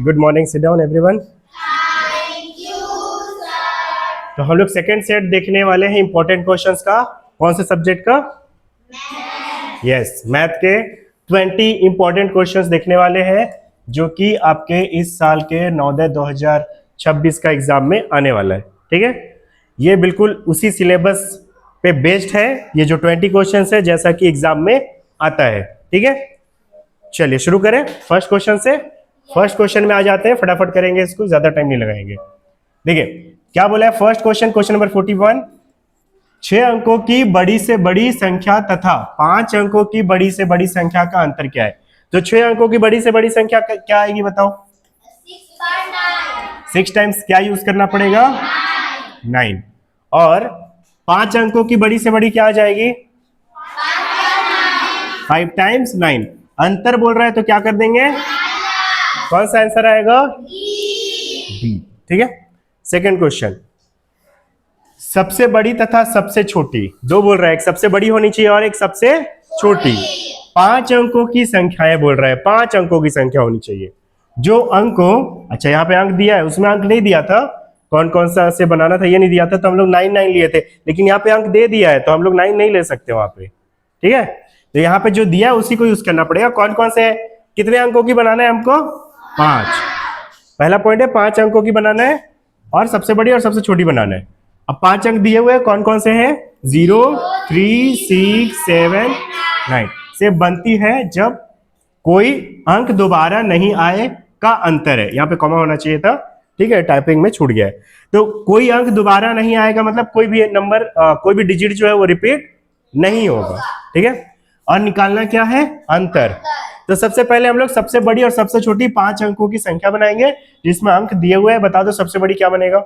Good morning, sit down everyone. तो हम लोग सेकेंड सेट देखने वाले हैं इंपॉर्टेंट क्वेश्चंस का। कौन से सब्जेक्ट का? यस, मैथ के 20 इंपॉर्टेंट क्वेश्चंस देखने वाले हैं जो कि आपके इस साल के नवोदय 2026 का एग्जाम में आने वाला है। ठीक है, ये बिल्कुल उसी सिलेबस पे बेस्ड है, ये जो 20 क्वेश्चंस है जैसा कि एग्जाम में आता है। ठीक है, चलिए शुरू करें फर्स्ट क्वेश्चन से। फर्स्ट क्वेश्चन में आ जाते हैं, फटाफट करेंगे इसको, ज्यादा टाइम नहीं लगाएंगे। देखिए क्या बोला है फर्स्ट क्वेश्चन, क्वेश्चन नंबर 41। 6 अंकों की बड़ी से बड़ी संख्या तथा 5 अंकों की बड़ी से बड़ी संख्या का अंतर क्या है? तो 6 अंकों की बड़ी से बड़ी संख्या क्या आएगी बताओ? 6 टाइम्स क्या यूज करना पड़ेगा? 9। और 5 अंकों की बड़ी से बड़ी क्या आ जाएगी? 5 टाइम्स 9। अंतर बोल रहा है तो क्या कर देंगे? कौन सा आंसर आएगा? डी। ठीक है, सेकंड क्वेश्चन। सबसे बड़ी तथा सबसे छोटी, दो बोल रहा है, एक सबसे बड़ी होनी चाहिए और एक सबसे छोटी। 5 अंकों की संख्याएं बोल रहा है, 5 अंकों की संख्या होनी चाहिए। जो अंकों, अच्छा यहाँ पे अंक दिया है, उसमें अंक नहीं दिया था, कौन कौन सा से बनाना था ये नहीं दिया था, तो हम लोग 9 9 लिए थे, लेकिन यहाँ पे अंक दे दिया है तो हम लोग 9 नहीं ले सकते वहां पे। ठीक है, तो यहाँ पे जो दिया है उसी को यूज करना पड़ेगा। कौन कौन से, कितने अंकों की बनाना है हमको? 5। पहला पॉइंट है 5 अंकों की बनाना है और सबसे बड़ी और सबसे छोटी बनाना है। अब 5 अंक दिए हुए हैं, कौन कौन से हैं? 0, 3, 6, 7, 9 से बनती है जब कोई अंक दोबारा नहीं आए का अंतर है। यहाँ पे कॉमा होना चाहिए था, ठीक है, टाइपिंग में छूट गया है। तो कोई अंक दोबारा नहीं आएगा मतलब कोई भी नंबर, कोई भी डिजिट जो है वो रिपीट नहीं होगा। ठीक है, और निकालना क्या है? अंतर। तो सबसे पहले हम लोग सबसे बड़ी और सबसे छोटी 5 अंकों की संख्या बनाएंगे जिसमें अंक दिए हुए हैं। बता दो सबसे बड़ी क्या बनेगा?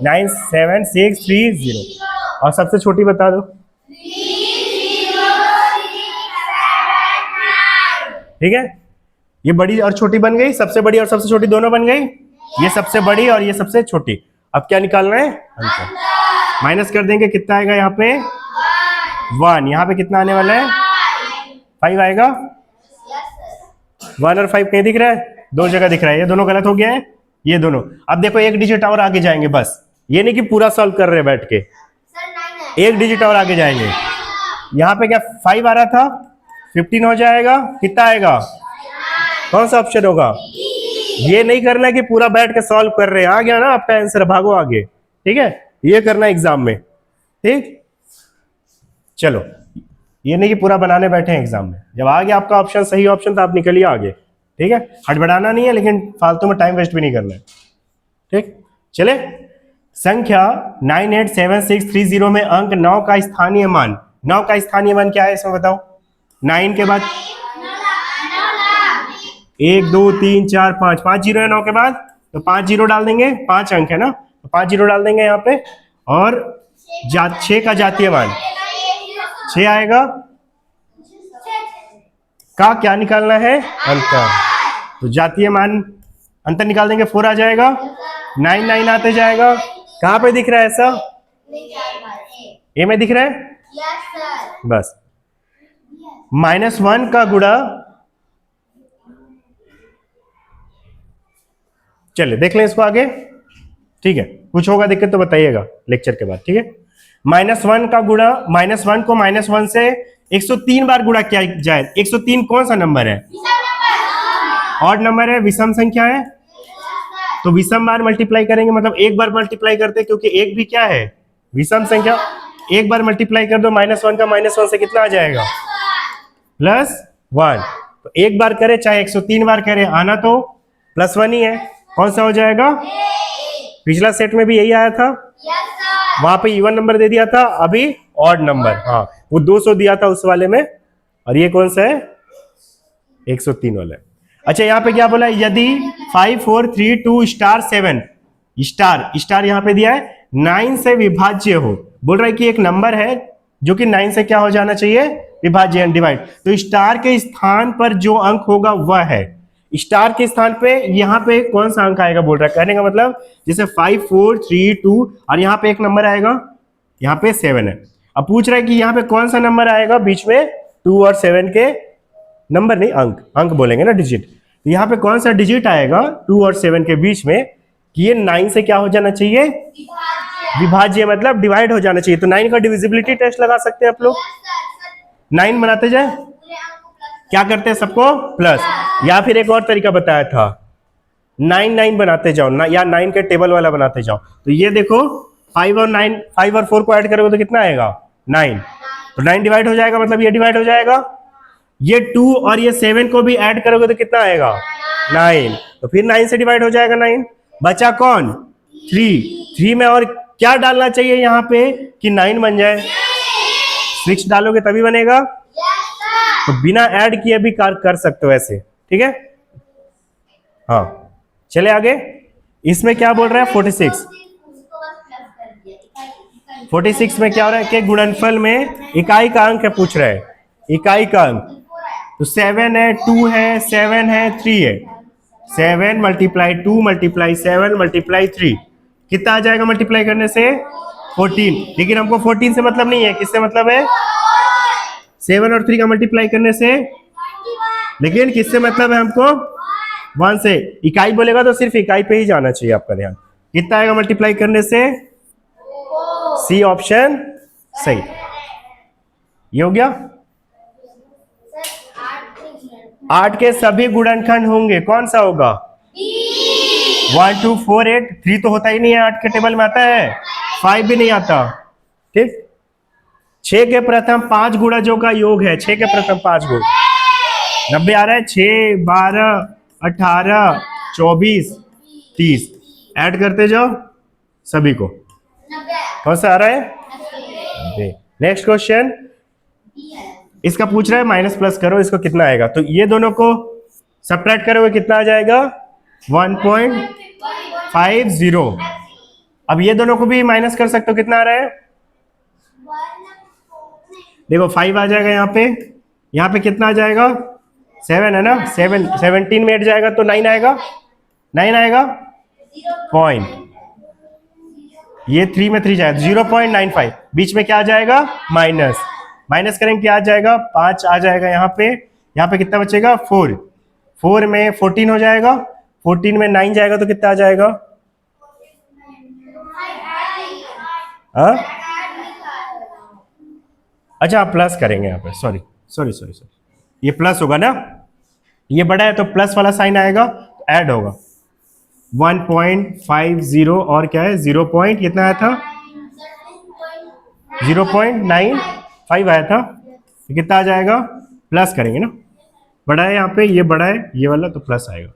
9, 7, 6, 3, 0। और सबसे छोटी बता दो। ठीक है, ये बड़ी और छोटी बन गई, सबसे बड़ी और सबसे छोटी दोनों बन गई। ये सबसे बड़ी और ये सबसे छोटी। अब क्या निकालना है? अंतर। माइनस कर देंगे, कितना आएगा यहाँ पे? 1। यहाँ पे कितना आने वाला है? 5 आएगा। 1 और 5 कहीं दिख रहा है? दो जगह दिख रहा है, ये दोनों गलत हो गया है, ये दोनों। अब देखो एक डिजिट और आगे जाएंगे, बस ये नहीं कि पूरा सॉल्व कर रहे बैठ के, एक डिजिट और आगे जाएंगे। यहाँ पे क्या 5 आ रहा था, 15 हो जाएगा, कितना आएगा? कौन सा ऑप्शन होगा? ये नहीं करना कि पूरा बैठ के सॉल्व कर रहे हैं, आ गया ना आपका आंसर, भागो आगे। ठीक है, ये करना एग्जाम में। ठीक, चलो, ये नहीं कि पूरा बनाने बैठे हैं एग्जाम में, जब आ गया आपका ऑप्शन, सही ऑप्शन, तो आप निकलिए आगे। ठीक है, हड़बड़ाना नहीं है, लेकिन फालतू में टाइम वेस्ट भी नहीं करना है। ठीक, चले। संख्या 987630 में अंक 9 का स्थानीय मान, 9 का स्थानीय मान क्या है इसमें बताओ? 9 के बाद 1 2 3 4 5, 5 जीरो है 9 के बाद, तो 5 जीरो डाल देंगे, 5 अंक है ना, तो 5 जीरो डाल देंगे यहाँ पे। और 6 का जातीय मान 6 आएगा। का क्या निकालना है? अंतर। तो जातीय मान अंतर निकाल देंगे, 4 आ जाएगा, 9 9 आते जाएगा। कहां पे दिख रहा है ऐसा? ए में दिख रहा है? बस। -1 का गुणा, चलिए देख लें इसको आगे। ठीक है, कुछ होगा दिक्कत तो बताइएगा लेक्चर के बाद। ठीक है, -1 का गुणा, -1 को -1 से 103 बार गुणा किया जाए। 103 कौन सा नंबर है? ऑड नंबर है, विषम संख्या है, तो विषम बार मल्टीप्लाई करेंगे, मतलब एक बार मल्टीप्लाई करते हैं, क्योंकि एक भी क्या है? विषम संख्या। एक बार मल्टीप्लाई कर दो, -1 का -1 से कितना आ जाएगा? +1। तो एक बार करे चाहे 103 बार करे, आना तो +1 ही है। कौन सा हो जाएगा? पिछला सेट में भी यही आया था, वहां पे इवन नंबर दे दिया था, अभी ऑड नंबर। हाँ, वो 200 दिया था उस वाले में, और ये कौन सा है? 103 वाला है। अच्छा, यहाँ पे क्या बोला? यदि 5 4 3 2 स्टार 7 स्टार यहाँ पे दिया है 9 से विभाज्य हो, बोल रहा है कि एक नंबर है जो कि 9 से क्या हो जाना चाहिए? विभाज्य, डिवाइड। तो स्टार के स्थान पर जो अंक होगा वह है, स्टार के स्थान पे यहाँ पे कौन सा अंक आएगा बोल रहा है। कहने का मतलब जैसे 5 4 3 2 और यहाँ पे एक नंबर आएगा, यहाँ पे 7 है। अब पूछ रहा है कि यहाँ पे कौन सा नंबर आएगा बीच में 2 और 7 के नंबर नहीं, अंक, अंक बोलेंगे ना, डिजिट। तो यहाँ पे कौन सा डिजिट आएगा 2 और 7 के बीच में कि ये 9 से क्या हो जाना चाहिए, विभाज्य, मतलब डिवाइड हो जाना चाहिए। तो 9 का डिविजिबिलिटी टेस्ट लगा सकते हैं आप लोग। 9 बनाते जाए, क्या करते हैं सबको प्लस, या फिर एक और तरीका बताया था, 9 बनाते जाओ ना, या 9 के टेबल वाला बनाते जाओ। तो ये देखो 5 और 9, 5 और 4 को ऐड करोगे तो कितना आएगा 9, तो 9 डिवाइड हो जाएगा, मतलब ये डिवाइड हो जाएगा। ये 2 और ये 7 को भी ऐड करोगे तो कितना आएगा 9, तो फिर 9 से डिवाइड हो जाएगा 9। बचा कौन 3 में और क्या डालना चाहिए यहाँ पे कि 9 बन जाए, 6 डालोगे तभी बनेगा। तो बिना ऐड किए भी कर सकते हो ऐसे, ठीक है। हाँ चले आगे, इसमें क्या बोल रहा है 46। 46 में क्या हो रहा है कि गुणनफल में इकाई का अंक है, पूछ रहा है इकाई का अंक। तो 7 है, 2 है, 7 है, 3 है। 7 मल्टीप्लाई 2 मल्टीप्लाई 7 मल्टीप्लाई 3 कितना आ जाएगा मल्टीप्लाई करने से 14। लेकिन हमको 14 से मतलब नहीं है, किससे मतलब है 7 और 3 का मल्टीप्लाई करने से। लेकिन किससे मतलब है हमको 1 से। इकाई बोलेगा तो सिर्फ इकाई पे ही जाना चाहिए आपका ध्यान। कितना आएगा मल्टीप्लाई करने से, सी ऑप्शन सही। ये हो गया। 8 के सभी गुणनखंड होंगे, कौन सा होगा 1 2 4 8। 3 तो होता ही नहीं है, 8 के टेबल में आता है, 5 भी नहीं आता, ठीक। 6 के प्रथम 5 गुणजों का योग है, 6 के प्रथम 5 गुण 90 आ रहा है। 6 12 18 24 30 ऐड करते जाओ सभी को, कौन सा आ रहा है। नेक्स्ट क्वेश्चन, इसका पूछ रहा है माइनस प्लस करो, इसको कितना आएगा। तो ये दोनों को सब्ट्रैक्ट करोगे कितना आ जाएगा 1.50। अब ये दोनों को भी माइनस कर सकते हो, कितना आ रहा है देखो 5 आ जाएगा यहाँ पे कितना आ जाएगा 7 है ना, 17 में 8 जाएगा तो 9 आएगा, 9 आएगा पॉइंट। ये 3 में 3 जाएगा 0.95, बीच में क्या आ जाएगा माइनस, माइनस करेंगे क्या आ जाएगा 5 आ जाएगा यहाँ पे कितना बचेगा 4, 4 में 14 हो जाएगा, 14 में 9 जाएगा तो कितना आ जाएगा हाँ अच्छा प्लस करेंगे यहाँ पे, सॉरी सॉरी सॉरी सॉरी, ये प्लस होगा ना, ये बड़ा है तो प्लस वाला साइन आएगा तो ऐड होगा 1.50 और क्या है 0 पॉइंट कितना आया था 0.95 आया था, तो कितना आ जाएगा प्लस करेंगे ना, बड़ा है यहाँ पे, ये बड़ा है ये वाला तो प्लस आएगा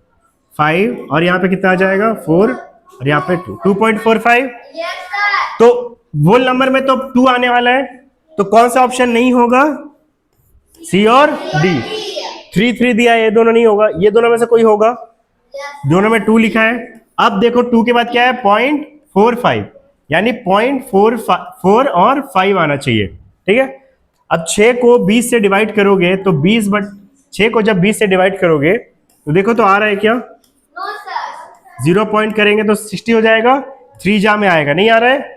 5 और यहाँ पे कितना आ जाएगा 4 और यहाँ पे 2.45। तो वोल नंबर में तो 2 आने वाला है, तो कौन सा ऑप्शन नहीं होगा सी और डी। 3 दिया है, ये दोनों नहीं होगा, ये दोनों में से कोई होगा, दोनों में 2 लिखा है। अब देखो 2 के बाद क्या है 0.45, यानी 0.44 और 5 आना चाहिए, ठीक है। अब 6 को 20 से डिवाइड करोगे तो 6 को जब 20 से डिवाइड करोगे तो देखो तो आ रहा है क्या 0 पॉइंट करेंगे तो 60 हो जाएगा, 3 जा में आएगा, नहीं आ रहा है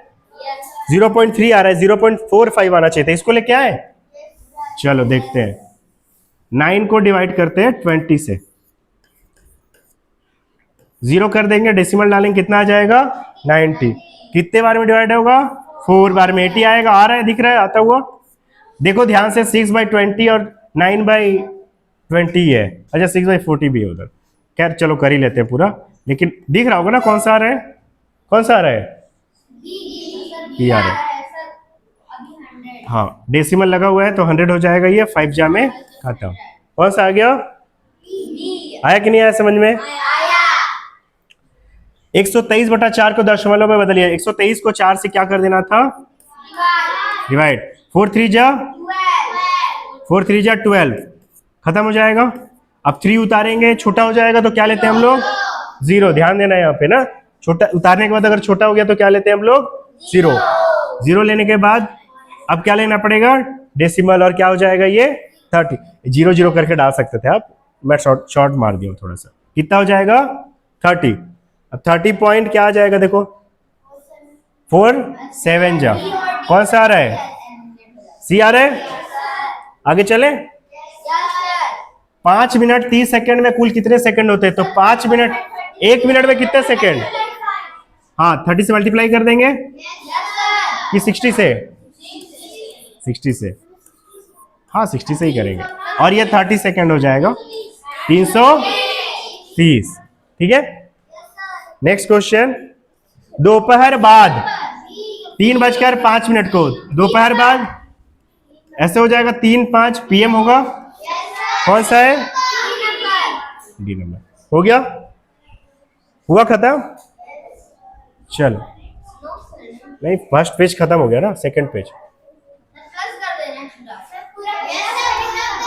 0.3 आ रहा है, 0.45 आना चाहिए था, इसको ले क्या है। चलो देखते हैं, 9 को डिवाइड करते हैं 20 से, 0 कर देंगे, डेसिमल डालेंगे, कितना आ जाएगा 90। कितने बार में डिवाइड होगा 4 बार में, 80 आएगा, आ रहा है दिख रहा है आता हुआ। देखो ध्यान से 6/20 और 9/20 है, अच्छा 6/40 भी है उधर, खैर चलो कर ही लेते हैं पूरा, लेकिन दिख रहा होगा ना कौन सा आ रहा है, कौन सा आ रहा है ये आ रहा है, हाँ डेसिमल लगा हुआ है तो 100 हो जाएगा, ये 5 जा में खत्म। कौन सा आ गया, आया कि नहीं आया समझ में। 123/4 को दशमलव में बदलिए, 123 को 4 से क्या कर देना था डिवाइड, 4 3 जा 12 खत्म हो जाएगा। अब 3 उतारेंगे छोटा हो जाएगा तो क्या लेते हैं हम लोग 0, ध्यान देना है यहाँ पे ना, छोटा उतारने के बाद अगर छोटा हो गया तो क्या लेते हैं हम लोग 0 लेने के बाद अब क्या लेना पड़ेगा डेसिमल, और क्या हो जाएगा ये 30, 0 करके डाल सकते थे आप, मैं शॉर्ट मार दिया थोड़ा सा, कितना हो जाएगा 30। अब 30 पॉइंट क्या आ जाएगा देखो 4 7 जा, कौन सा आ रहा है सी आ रहा है, आगे चले 5 मिनट 30 सेकंड में कुल कितने सेकंड होते हैं? तो 5 मिनट, 1 मिनट में कितने सेकंड? हाँ, 30 से मल्टीप्लाई कर देंगे कि 60 से? 60 से, हाँ 60 से ही करेंगे। और ये 30 सेकंड हो जाएगा 330। ठीक है, नेक्स्ट क्वेश्चन। दोपहर बाद 3:05 को दोपहर बाद ऐसे हो जाएगा 3:05 PM होगा। कौन सा है? D number. हो गया, हुआ खत्म। चलो, नहीं फर्स्ट पेज खत्म हो गया ना, सेकंड पेज।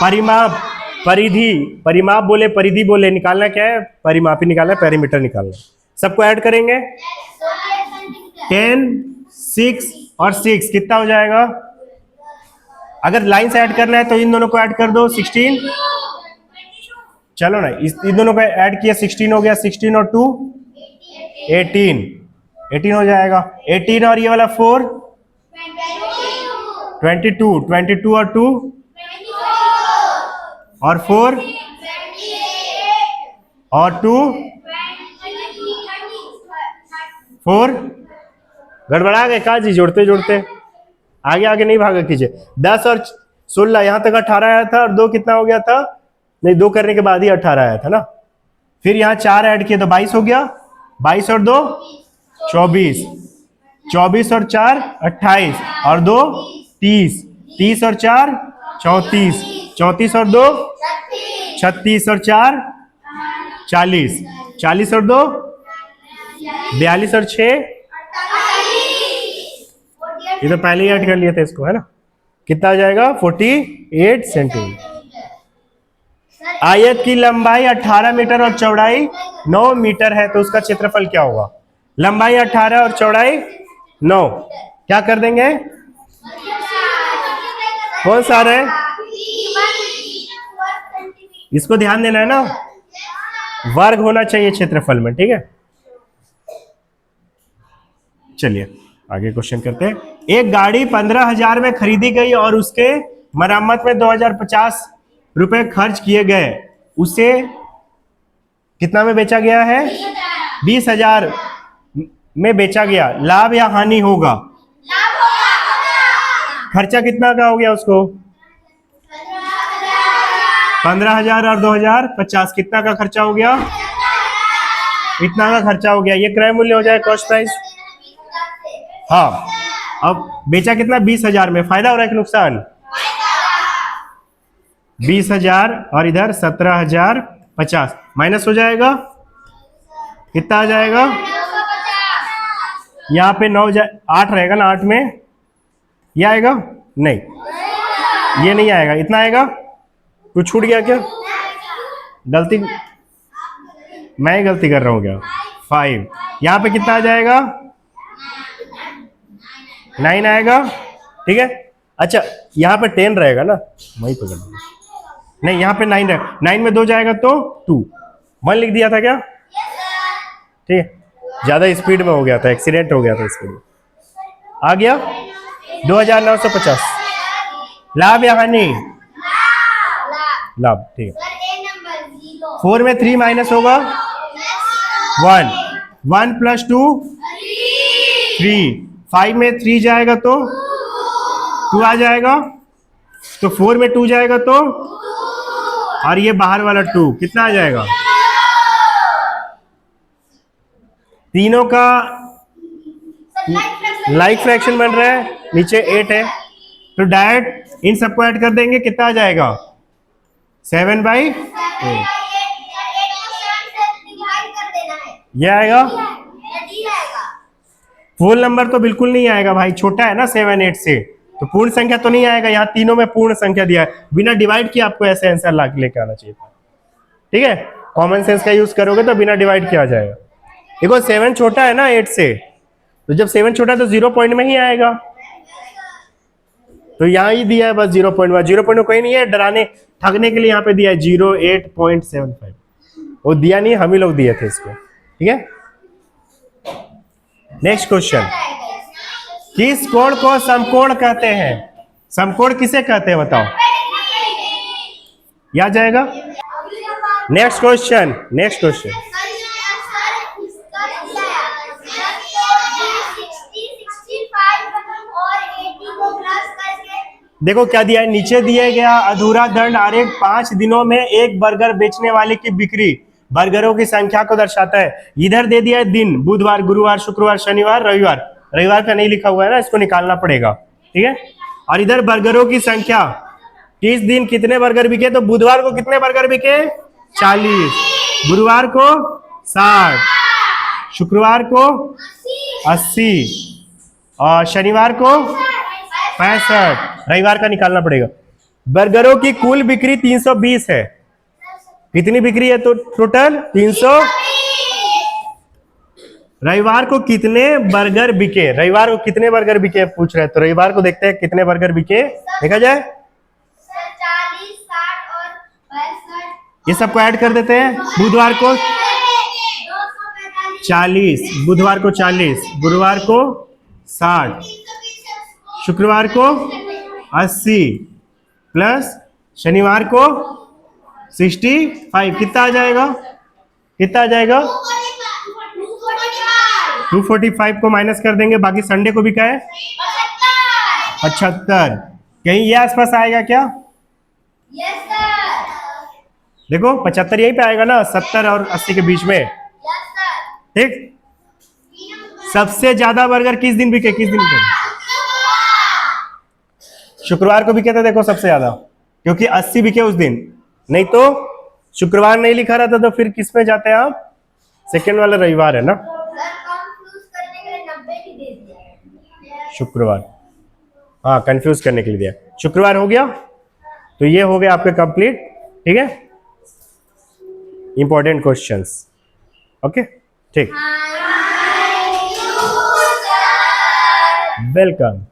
परिमाप, परिधि, परिमाप बोले परिधि बोले, निकालना क्या है? परिमापी निकालना है, पेरीमीटर निकालना है। सबको ऐड करेंगे 10, 6 और 6 कितना हो जाएगा? अगर लाइन से ऐड करना है तो इन दोनों को ऐड कर दो 16। चलो ना, इन दोनों को ऐड किया 16 हो गया। 16 और 2 18 हो जाएगा। 18 और ये वाला 4 22, 22 और 2 और 4 और 2 4। गड़बड़ा गए का जी? जोड़ते जोड़ते आगे आगे नहीं भागा कीजिए। 10 और 16 यहां तक 18 आया था, और 2 कितना हो गया था? नहीं, 2 करने के बाद ही 18 आया था ना। फिर यहाँ 4 ऐड किए तो 22 हो गया। 22 और 2 24, 24 और 4 28 और 2 30, 30 और 4 34, 34 और 2 36 और 4 40, 40 और 2 42 और 6, ये तो पहले ही ऐड कर लिए थे इसको, है ना। कितना आ जाएगा? 48 सेंटीमीटर। आयत की लंबाई 18 मीटर और चौड़ाई 9 मीटर है, तो उसका क्षेत्रफल क्या होगा? लंबाई 18 और चौड़ाई 9, क्या कर देंगे? कौन सा है? इसको ध्यान देना है ना, वर्ग होना चाहिए क्षेत्रफल में। ठीक है, चलिए आगे क्वेश्चन करते हैं। एक गाड़ी 15,000 में खरीदी गई और उसके मरम्मत में 2,050 रुपए खर्च किए गए, उसे कितना में बेचा गया है? 20,000 में बेचा गया। लाभ या हानि होगा? खर्चा कितना का हो गया उसको? 15,000 और 2,050 कितना का खर्चा हो गया? इतना का खर्चा हो गया। ये क्रय मूल्य हो जाए कॉस्ट प्राइस। हाँ, अब बेचा कितना? 20,000 में। फायदा हो रहा है कि नुकसान? 20,000 और इधर 17,050 माइनस हो जाएगा, कितना आ जाएगा? यहाँ पे 8 रहेगा ना, 8 में ये आएगा? नहीं, ये नहीं आएगा। इतना आएगा। कुछ छूट गया क्या? गलती, मैं ही गलती कर रहा हूँ क्या? 5। यहाँ पे कितना आ जाएगा? 9 आएगा। ठीक है, अच्छा यहाँ पे 10 रहेगा ना, वही पकड़ लो। नहीं, यहाँ पे 9 रहेगा। 9 में 2 जाएगा तो 2। 1 लिख दिया था क्या? ठीक है, ज्यादा स्पीड में हो गया था, एक्सीडेंट हो गया था स्पीड में। आ गया 2,950। लाभ या हानि? लाभ। ठीक है, 4 में 3 माइनस होगा 1, 1 + 2 3, 5 में 3 जाएगा तो 2 आ जाएगा, तो 4 में 2 जाएगा तो, और ये बाहर वाला 2 कितना आ जाएगा? तीनों का लाइक फ्रैक्शन बन रहा है, नीचे 8 है, तो डायरेक्ट इन सबको ऐड कर देंगे, कितना आ जाएगा? 7/8। ये आएगा। फुल नंबर तो बिल्कुल नहीं आएगा भाई, छोटा है ना 7 8 से, तो पूर्ण संख्या तो नहीं आएगा। यहाँ तीनों में पूर्ण संख्या दिया है, बिना डिवाइड किए आपको ऐसे आंसर लेके आना चाहिए था। ठीक है, कॉमन सेंस का यूज करोगे तो बिना डिवाइड किया जाएगा। देखो 7 छोटा है ना 8 से, तो जब 7 छोटा है तो 0 पॉइंट में ही आएगा, तो यहाँ ही दिया है बस 0 पॉइंट। 0 पॉइंट कोई नहीं है, डराने ठगने के लिए यहाँ पे दिया है 08.75, वो दिया नहीं, हम ही लोग दिए थे इसको। ठीक है, नेक्स्ट क्वेश्चन। किस कोण को समकोण कहते हैं? समकोण किसे कहते हैं बताओ? याद जाएगा? Next question, next question. देखो क्या दिया है, नीचे दिया गया अधूरा दंड आरेख 5 दिनों में एक बर्गर बेचने वाले की बिक्री बर्गरों की संख्या को दर्शाता है। इधर दे दिया है दिन, बुधवार, गुरुवार, शुक्रवार, शनिवार, रविवार। रविवार का नहीं लिखा हुआ है ना, इसको निकालना पड़ेगा, ठीक है। और इधर बर्गरों की संख्या, किस दिन कितने बर्गर बिके, तो बुधवार को कितने बर्गर बिके 40, गुरुवार को 60, शुक्रवार को 80 और शनिवार को 65, रविवार का निकालना पड़ेगा। बर्गरों की कुल बिक्री 320 है। कितनी बिक्री है तो टोटल 300। रविवार को कितने बर्गर बिके, रविवार को कितने बर्गर बिके पूछ रहे हैं, तो रविवार को देखते हैं कितने बर्गर बिके, देखा जाए। 40, 60 और 65 ये सबको ऐड कर देते हैं। बुधवार को 40, बुधवार को 40, गुरुवार को 60, शुक्रवार को 80 प्लस शनिवार को 65, कितना आ जाएगा, कितना आ जाएगा 245 को माइनस कर देंगे, बाकी संडे को भी क्या है 75। कहीं ये आसपास आएगा क्या, यस सर, देखो 75 यहीं पे आएगा ना, 70 और 80 के बीच में, यस सर। ठीक। सबसे ज्यादा बर्गर किस दिन बिके, किस दिन बिके, शुक्रवार को बिके थे देखो सबसे ज्यादा, क्योंकि 80 बिके उस दिन, नहीं तो शुक्रवार नहीं लिखा रहता तो फिर किस में जाते हैं आप, सेकेंड वाला रविवार है ना, सर कंफ्यूज करने के लिए 90 ही दे दिया शुक्रवार, हाँ कंफ्यूज करने के लिए दिया। शुक्रवार हो गया, तो ये हो गया आपके कंप्लीट, ठीक है, इंपॉर्टेंट क्वेश्चंस, ओके ठीक, थैंक यू सर। वेलकम।